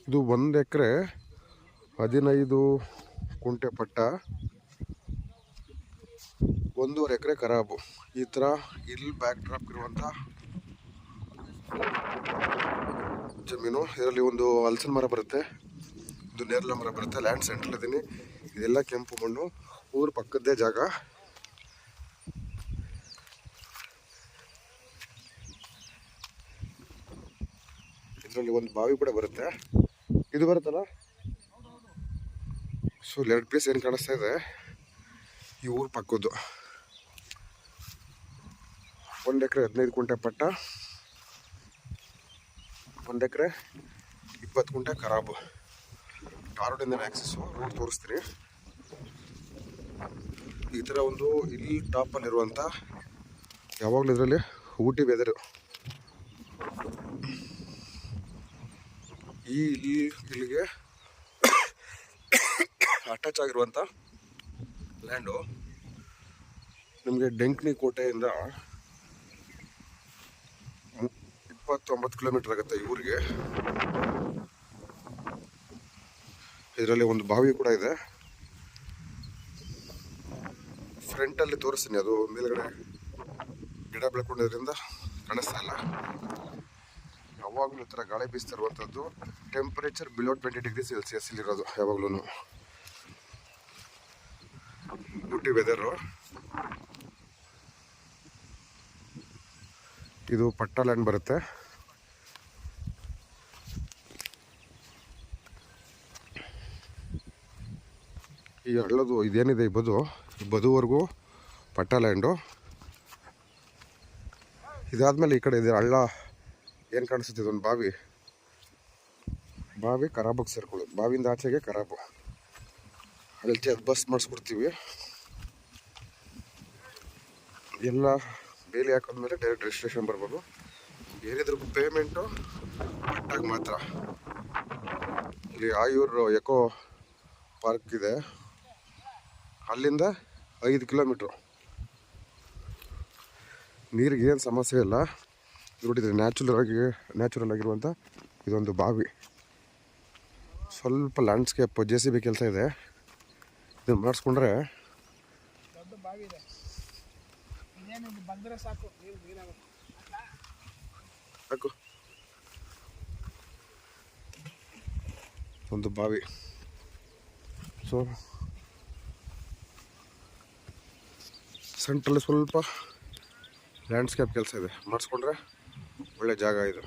ಇದು 1 ಎಕರೆ 15 ಕುಂಟೆ ಪಟ್ಟ, 1.5 ಎಕರೆ ಖರಾಬು. ಈ ಥರ ಇಲ್ಲಿ ಬ್ಯಾಕ್ ಡ್ರಾಪ್ ಇರುವಂಥ ಜಮೀನು. ಇದರಲ್ಲಿ ಒಂದು ಹಲಸಿನ ಮರ ಬರುತ್ತೆ, ಒಂದು ನೇರಳೆ ಮರ ಬರುತ್ತೆ. ಲ್ಯಾಂಡ್ ಸೆಂಟ್ರಲ್ ಇದ್ದೀನಿ. ಇದೆಲ್ಲ ಕೆಂಪು ಮಣ್ಣು, ಊರು ಪಕ್ಕದ್ದೇ ಜಾಗ. ಇದರಲ್ಲಿ ಒಂದು ಬಾವಿ ಕೂಡ ಬರುತ್ತೆ. ಇದು ಬರುತ್ತಲ್ಲ, ಸೊ 2 ಪ್ಲೇಸ್ ಏನು ಕಾಣಿಸ್ತಾ ಇದೆ ಈ ಊರು ಪಕ್ಕದ್ದು. 1 ಎಕರೆ 15 ಕುಂಟೆ ಪಟ್ಟ, 1 ಎಕರೆ 20 ಕುಂಟೆ ಖರಾಬು. ಟಾರೋಡಿಂದ ಆಕ್ಸಸ್ಸು ರೋಡ್ ತೋರಿಸ್ತೀನಿ. ಈ ಥರ ಒಂದು ಇಲ್ಲಿ ಟಾಪಲ್ಲಿರುವಂಥ ಯಾವಾಗಲೂ ಇದರಲ್ಲಿ ಊಟಿ ವೆದರು. ಇಲ್ಲಿಗೆ ಅಟ್ಯಾಚ್ ಆಗಿರುವಂಥ ಲ್ಯಾಂಡು ನಿಮಗೆ ಡೆಂಕ್ನಿ ಕೋಟೆಯಿಂದ 29 ಕಿಲೋಮೀಟರ್ ಆಗುತ್ತೆ ಈ ಊರಿಗೆ. ಇದರಲ್ಲಿ ಒಂದು ಬಾವಿ ಕೂಡ ಇದೆ. ಫ್ರಂಟಲ್ಲಿ ತೋರಿಸ್ತೀನಿ, ಅದು ಮೇಲ್ಗಡೆ ಗಿಡ ಬೆಳ್ಕೊಂಡಿದ್ರಿಂದ ಕಾಣಿಸ್ತಾ ಇಲ್ಲ. ಯಾವಾಗಲೂ ಈ ಥರ ಗಾಳಿ ಬೀಸ್ತಿರುವಂಥದ್ದು. ಟೆಂಪರೇಚರ್ ಬಿಲೋ 20 ಡಿಗ್ರಿ ಸೆಲ್ಸಿಯಸ್ ಇಲ್ಲಿರೋದು ಯಾವಾಗಲೂ. ಊಟಿ ವೆದರು. ಇದು ಪಟ್ಟ ಲ್ಯಾಂಡ್ ಬರುತ್ತೆ. ಈ ಹಳ್ಳದು ಇದೇನಿದೆ ಈ ಬದುವರೆಗೂ ಪಟ್ಟ ಲ್ಯಾಂಡು. ಇದಾದ್ಮೇಲೆ ಈ ಕಡೆ ಇದೆ ಹಳ್ಳ. ಏನು ಕಾಣಿಸುತ್ತೆ, ಇದೊಂದು ಬಾವಿ ಖರಾಬಾಗಿ ಸೇರ್ಕೊಳ್ಳೋದು. ಬಾವಿಯಿಂದ ಆಚೆಗೆ ಖರಾಬು. ಅಲ್ಲಿ ಬಸ್ ಮಾಡಿಸ್ಕೊಡ್ತೀವಿ. ಎಲ್ಲ ಬೇಲಿ ಹಾಕೋದ್ಮೇಲೆ ಡೈರೆಕ್ಟ್ ರಿಜಿಸ್ಟ್ರೇಷನ್ ಬರ್ಬೋದು. ಏನಿದ್ರು ಪೇಮೆಂಟು ಪಟ್ಟಾಗ ಮಾತ್ರ. ಇಲ್ಲಿ ಆಯೂರು ಎಕೋ ಪಾರ್ಕ್ ಇದೆ, ಅಲ್ಲಿಂದ 5 ಕಿಲೋಮೀಟ್ರು. ನೀರಿಗೆ ಏನು ಸಮಸ್ಯೆ ಇಲ್ಲ. ನೋಡಿದರೆ ನ್ಯಾಚುರಲ್ ಆಗಿರುವಂಥ ಇದೊಂದು ಬಾವಿ. ಸ್ವಲ್ಪ ಲ್ಯಾಂಡ್ಸ್ಕೇಪ್ JCB ಕೆಲಸ ಇದೆ. ಇದನ್ನು ಮಾಡಿಸ್ಕೊಂಡ್ರೆ ಸಾಕು. ಒಂದು ಬಾವಿ. ಸೊ ಸೆಂಟ್ರಲ್ಲಿ ಸ್ವಲ್ಪ ಲ್ಯಾಂಡ್ಸ್ಕೇಪ್ ಕೆಲಸ ಇದೆ, ಮಾಡಿಸ್ಕೊಂಡ್ರೆ ಒಳ್ಳೆ ಜಾಗ ಇದು.